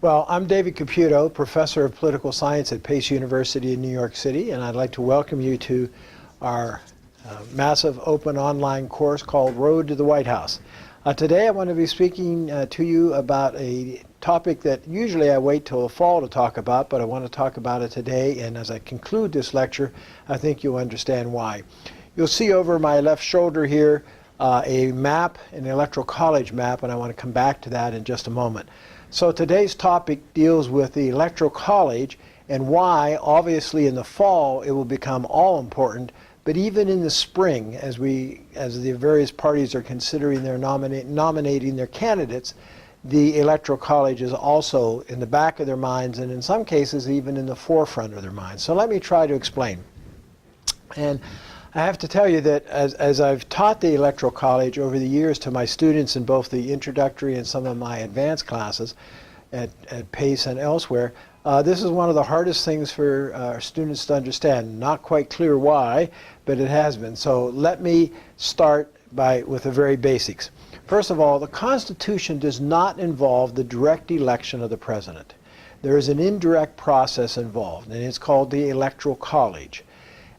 Well, I'm David Caputo, professor of political science at Pace University in New York City, and I'd like to welcome you to our massive open online course called Road to the White House. Today I want to be speaking to you about a topic that usually I wait till the fall to talk about, but I want to talk about it today, and as I conclude this lecture, I think you'll understand why. You'll see over my left shoulder here a map, an Electoral College map, and I want to come back to that in just a moment. So today's topic deals with the Electoral College and why, obviously in the fall, it will become all important, but even in the spring, as the various parties are considering their nominating their candidates, the Electoral College is also in the back of their minds, and in some cases even in the forefront of their minds. So let me try to explain. And I have to tell you that as I've taught the Electoral College over the years to my students in both the introductory and some of my advanced classes at Pace and elsewhere, this is one of the hardest things for our students to understand. Not quite clear why, but it has been. So let me start with the very basics. First of all, the Constitution does not involve the direct election of the president. There is an indirect process involved, and it's called the Electoral College.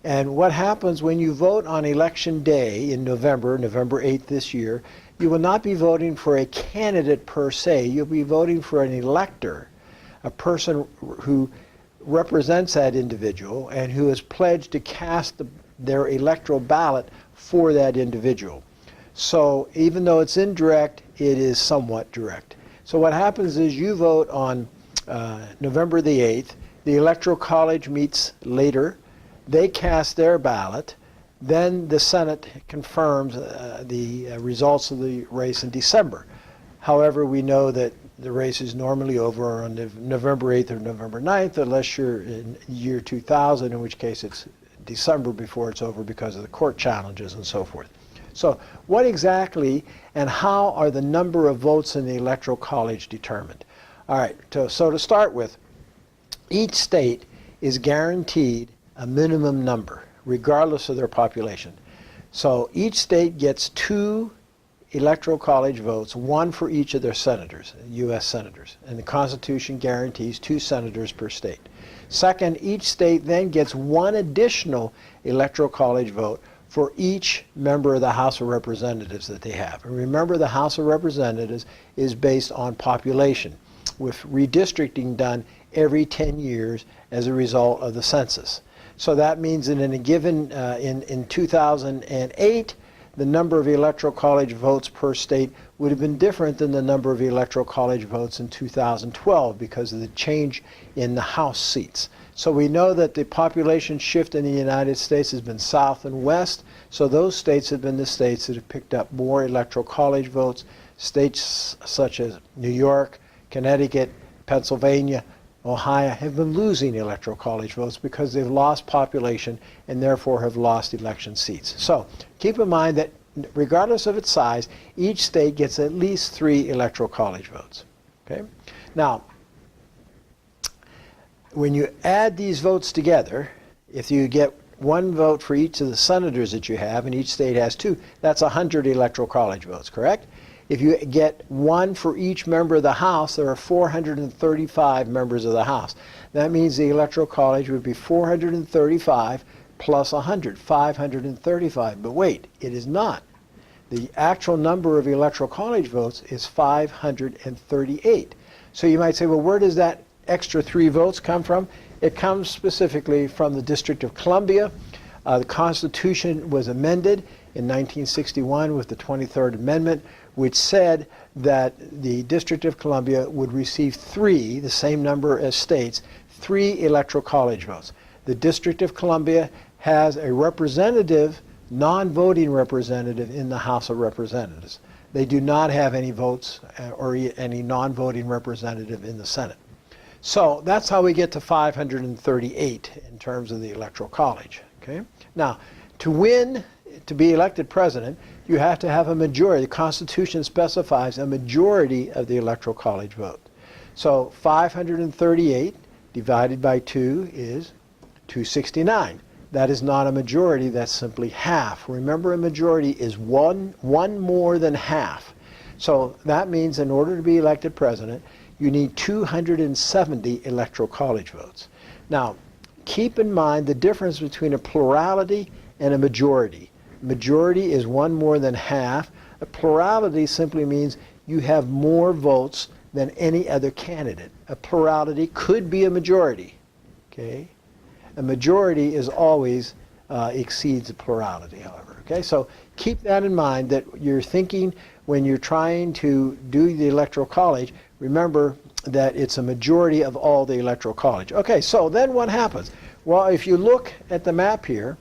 And what happens when you vote on election day in November 8th this year, you will not be voting for a candidate per se. You'll be voting for an elector, a person who represents that individual and who is pledged to cast their electoral ballot for that individual. So even though it's indirect, it is somewhat direct. So what happens is you vote on November the 8th. The Electoral College meets later. They cast their ballot. Then the Senate confirms the results of the race in December. However, we know that the race is normally over on November 8th or November 9th, unless you're in year 2000, in which case it's December before it's over because of the court challenges and so forth. So what exactly and how are the number of votes in the Electoral College determined? All right, so to start with, each state is guaranteed a minimum number, regardless of their population. So each state gets 2 Electoral College votes, 1 for each of their senators, U.S. senators, and the Constitution guarantees 2 senators per state. Second, each state then gets 1 additional Electoral College vote for each member of the House of Representatives that they have. And remember, the House of Representatives is based on population, with redistricting done every 10 years as a result of the census. So that means that in a given, in 2008, the number of Electoral College votes per state would have been different than the number of Electoral College votes in 2012 because of the change in the House seats. So we know that the population shift in the United States has been south and west, so those states have been the states that have picked up more Electoral College votes. States such as New York, Connecticut, Pennsylvania, Ohio have been losing Electoral College votes because they've lost population and therefore have lost election seats. So keep in mind that regardless of its size, each state gets at least 3 Electoral College votes. Okay? Now, when you add these votes together, if you get 1 vote for each of the senators that you have, and each state has 2, that's 100 Electoral College votes, correct? If you get 1 for each member of the House, there are 435 members of the House. That means the Electoral College would be 435 plus 100, 535. But wait, it is not. The actual number of Electoral College votes is 538. So you might say, well, where does that extra 3 votes come from? It comes specifically from the District of Columbia. The Constitution was amended in 1961 with the 23rd Amendment, which said that the District of Columbia would receive 3, the same number as states, 3 Electoral College votes. The District of Columbia has a representative, non-voting representative in the House of Representatives. They do not have any votes or any non-voting representative in the Senate. So that's how we get to 538 in terms of the Electoral College. Okay? Now, to be elected president, you have to have a majority. The Constitution specifies a majority of the Electoral College vote. So 538 divided by 2 is 269. That is not a majority, that's simply half. Remember, a majority is one more than half. So that means in order to be elected president, you need 270 electoral college votes. Now, keep in mind the difference between a plurality and a majority. Majority is one more than half. A plurality simply means you have more votes than any other candidate. A plurality could be a majority. Okay? A majority is always exceeds a plurality, however. Okay? So keep that in mind, that you're thinking when you're trying to do the Electoral College, remember that it's a majority of all the Electoral College. Okay, so then what happens? Well, if you look at the map here,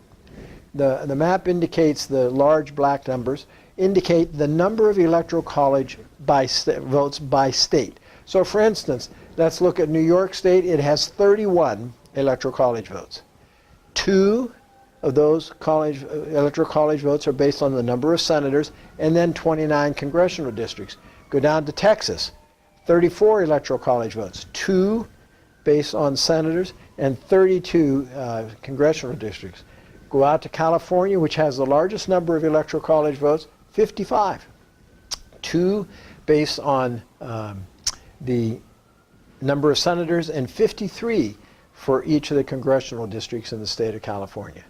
the map indicates the large black numbers, indicate the number of Electoral College votes by state. So for instance, let's look at New York State. It has 31 Electoral College votes. 2 of those Electoral College votes are based on the number of senators, and then 29 congressional districts. Go down to Texas, 34 Electoral College votes. 2 based on senators and 32 congressional districts. Go out to California, which has the largest number of Electoral College votes, 55. 2 based on the number of senators, and 53 for each of the congressional districts in the state of California.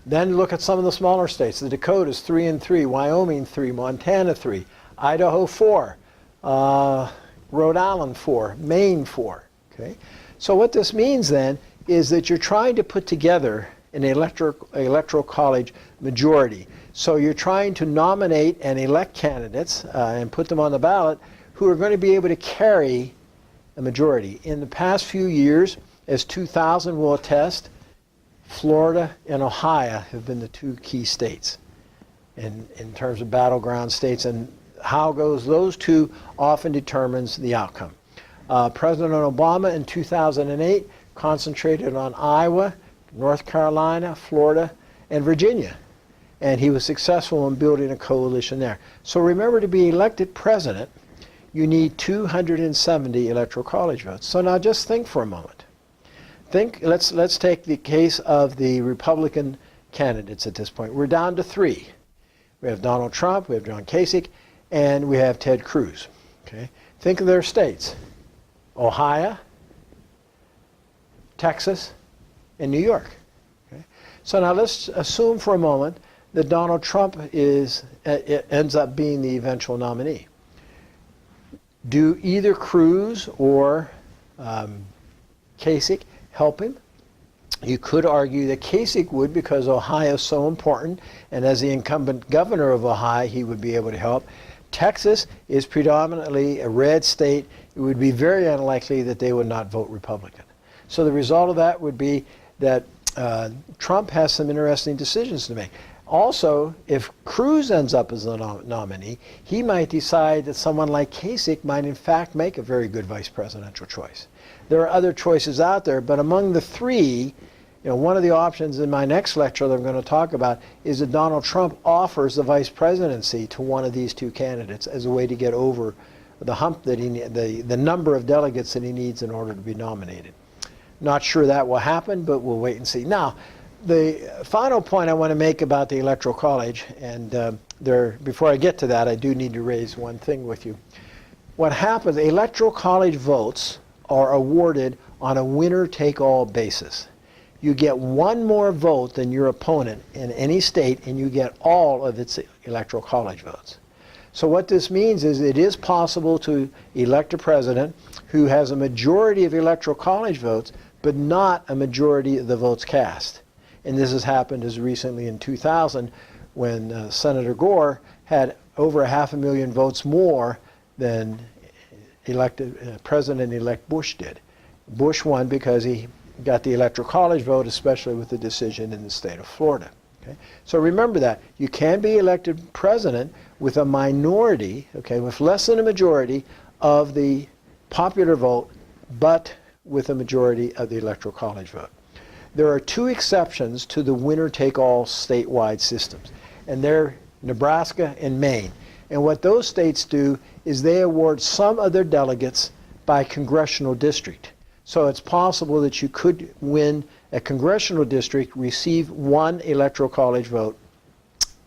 Then look at some of the smaller states. The Dakotas, 3 and 3, Wyoming 3, Montana 3, Idaho 4, Rhode Island 4, Maine 4. Okay? So what this means then is that you're trying to put together an electoral college majority. So you're trying to nominate and elect candidates and put them on the ballot who are going to be able to carry a majority. In the past few years, as 2000 will attest, Florida and Ohio have been the 2 key states in terms of battleground states, and how goes those 2 often determines the outcome. President Obama in 2008 concentrated on Iowa, North Carolina, Florida, and Virginia, and he was successful in building a coalition there. So remember, to be elected president, you need 270 Electoral College votes. So now just think for a moment. Let's take the case of the Republican candidates at this point. We're down to 3. We have Donald Trump, we have John Kasich, and we have Ted Cruz. Okay? Think of their states: Ohio, Texas, and New York. Okay? So now let's assume for a moment that Donald Trump ends up being the eventual nominee. Do either Cruz or Kasich help him? You could argue that Kasich would, because Ohio is so important, and as the incumbent governor of Ohio, he would be able to help. Texas is predominantly a red state. It would be very unlikely that they would not vote Republican. So the result of that would be that Trump has some interesting decisions to make. Also, if Cruz ends up as the nominee, he might decide that someone like Kasich might in fact make a very good vice presidential choice. There are other choices out there, but among the 3, one of the options in my next lecture that I'm going to talk about is that Donald Trump offers the vice presidency to one of these 2 candidates as a way to get over the hump that the number of delegates that he needs in order to be nominated. Not sure that will happen, but we'll wait and see. Now, the final point I want to make about the Electoral College, and before I get to that, I do need to raise one thing with you. What happens, Electoral College votes are awarded on a winner-take-all basis. You get 1 more vote than your opponent in any state, and you get all of its Electoral College votes. So what this means is it is possible to elect a president who has a majority of Electoral College votes, but not a majority of the votes cast. And this has happened as recently in 2000, when Senator Gore had over 500,000 votes more than President-elect Bush did. Bush won because he got the Electoral College vote, especially with the decision in the state of Florida. Okay? So remember that. You can be elected president with a minority, okay, with less than a majority of the popular vote, but with a majority of the Electoral College vote. There are 2 exceptions to the winner-take-all statewide systems, and they're Nebraska and Maine. And what those states do is they award some of their delegates by congressional district. So it's possible that you could win a congressional district, receive 1 Electoral College vote,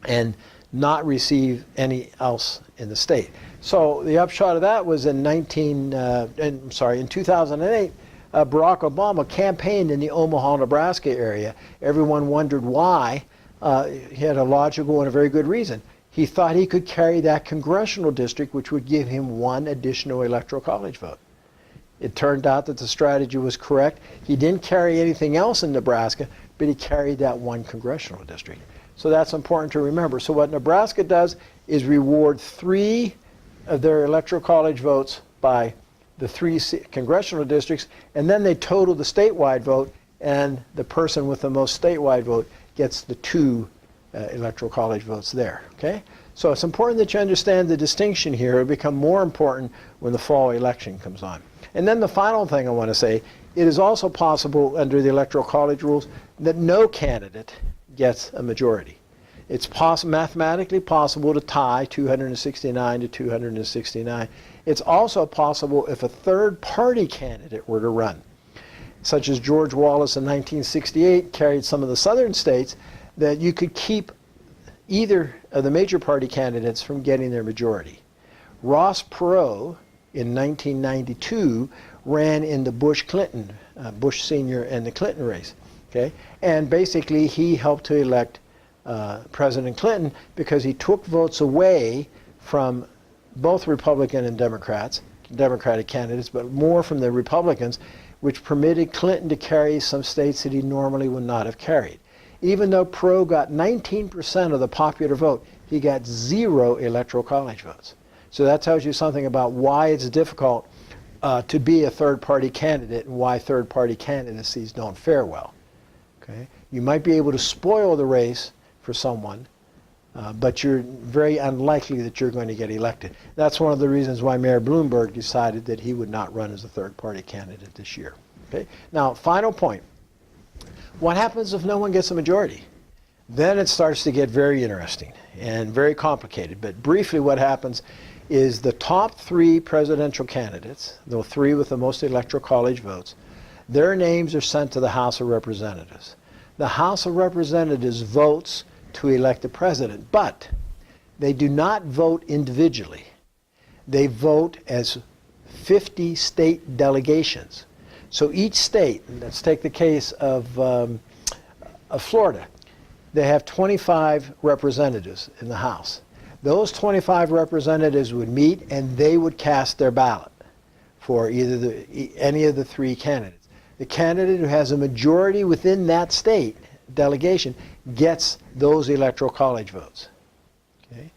and not receive any else in the state. So the upshot of that was in 2008, Barack Obama campaigned in the Omaha, Nebraska area. Everyone wondered why. He had a logical and a very good reason. He thought he could carry that congressional district, which would give him one additional electoral college vote. It turned out that the strategy was correct. He didn't carry anything else in Nebraska, but he carried that one congressional district. So that's important to remember. So what Nebraska does is reward 3 of their electoral college votes by the 3 congressional districts, and then they total the statewide vote, and the person with the most statewide vote gets the 2 electoral college votes there. Okay? So it's important that you understand the distinction here. It'll become more important when the fall election comes on. And then the final thing I want to say, it is also possible under the Electoral College rules that no candidate gets a majority. It's mathematically possible to tie 269 to 269. It's also possible if a third-party candidate were to run, such as George Wallace in 1968 carried some of the southern states, that you could keep either of the major party candidates from getting their majority. Ross Perot in 1992 ran in the Bush-Clinton, Bush Sr. and the Clinton race. Okay? And basically he helped to elect President Clinton because he took votes away from both Republican and Democratic candidates, but more from the Republicans, which permitted Clinton to carry some states that he normally would not have carried. Even though Perot got 19% of the popular vote, he got 0 electoral college votes. So that tells you something about why it's difficult to be a third-party candidate and why third-party candidacies don't fare well. Okay? You might be able to spoil the race for someone, but you're very unlikely that you're going to get elected. That's one of the reasons why Mayor Bloomberg decided that he would not run as a third-party candidate this year. Okay? Now, final point. What happens if no one gets a majority? Then it starts to get very interesting and very complicated. But briefly, what happens is the top 3 presidential candidates, the 3 with the most electoral college votes, their names are sent to the House of Representatives. The House of Representatives votes to elect the president, but they do not vote individually. They vote as 50 state delegations. So each state, let's take the case of Florida, they have 25 representatives in the House. Those 25 representatives would meet and they would cast their ballot for either any of the 3 candidates. The candidate who has a majority within that state delegation gets those electoral college votes. Okay?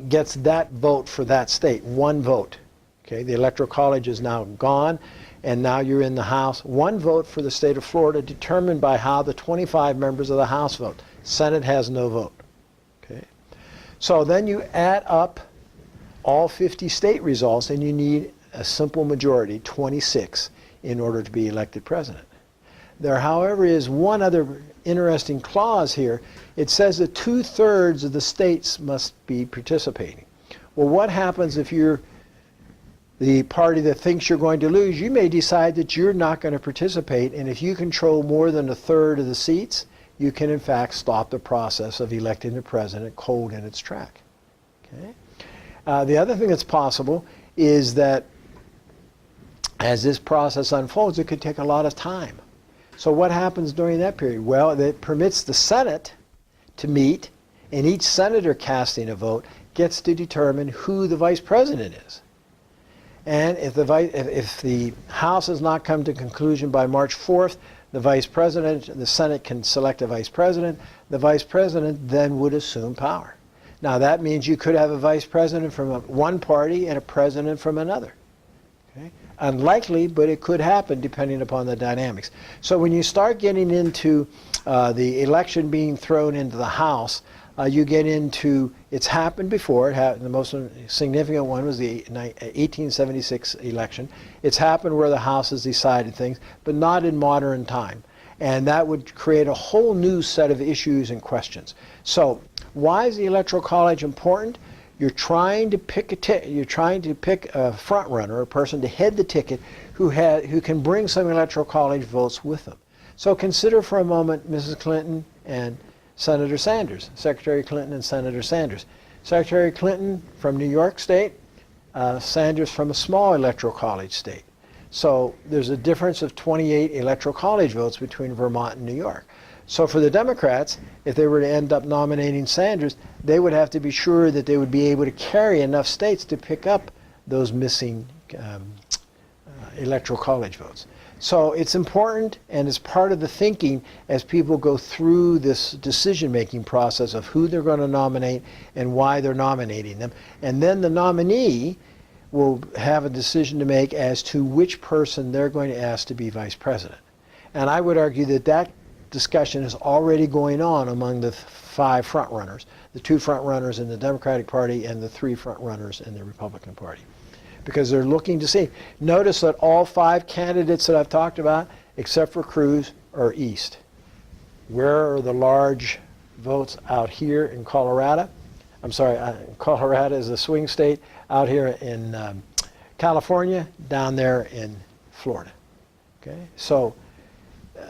Gets that vote for that state, 1 vote. Okay? The electoral college is now gone, and now you're in the House. 1 vote for the state of Florida determined by how the 25 members of the House vote. Senate has no vote. Okay? So then you add up all 50 state results, and you need a simple majority, 26, in order to be elected president. There, however, is one other interesting clause here. It says that 2/3 of the states must be participating. Well, what happens if you're the party that thinks you're going to lose? You may decide that you're not going to participate, and if you control more than 1/3 of the seats, you can in fact stop the process of electing the president cold in its track. Okay? The other thing that's possible is that as this process unfolds, it could take a lot of time. So what happens during that period? Well, it permits the Senate to meet, and each senator casting a vote gets to determine who the vice president is. And if the House has not come to conclusion by March 4th, the Senate can select a vice president. The vice president then would assume power. Now that means you could have a vice president from one party and a president from another. Okay? Unlikely, but it could happen depending upon the dynamics. So when you start getting into the election being thrown into the House, you get into, it's happened before. The most significant one was the 1876 election. It's happened where the House has decided things, but not in modern time. And that would create a whole new set of issues and questions. So why is the Electoral College important? You're trying to pick a front runner, a person to head the ticket who can bring some Electoral College votes with them. So consider for a moment Mrs. Clinton and Senator Sanders, Secretary Clinton and Senator Sanders. Secretary Clinton from New York State, Sanders from a small electoral college state. So there's a difference of 28 electoral college votes between Vermont and New York. So for the Democrats, if they were to end up nominating Sanders, they would have to be sure that they would be able to carry enough states to pick up those missing electoral college votes. So it's important, and it's part of the thinking as people go through this decision-making process of who they're going to nominate and why they're nominating them. And then the nominee will have a decision to make as to which person they're going to ask to be vice president. And I would argue that that discussion is already going on among the 5 frontrunners, the 2 frontrunners in the Democratic Party and the 3 frontrunners in the Republican Party. Because they're looking to see. Notice that all 5 candidates that I've talked about, except for Cruz, are east. Where are the large votes? Out here in Colorado. I'm sorry, Colorado is a swing state. Out here in California, down there in Florida. Okay, so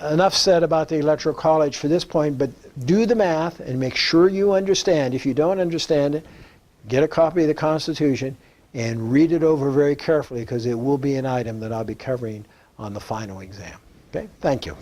enough said about the Electoral College for this point, but do the math and make sure you understand. If you don't understand it, get a copy of the Constitution and read it over very carefully, because it will be an item that I'll be covering on the final exam. Okay, thank you.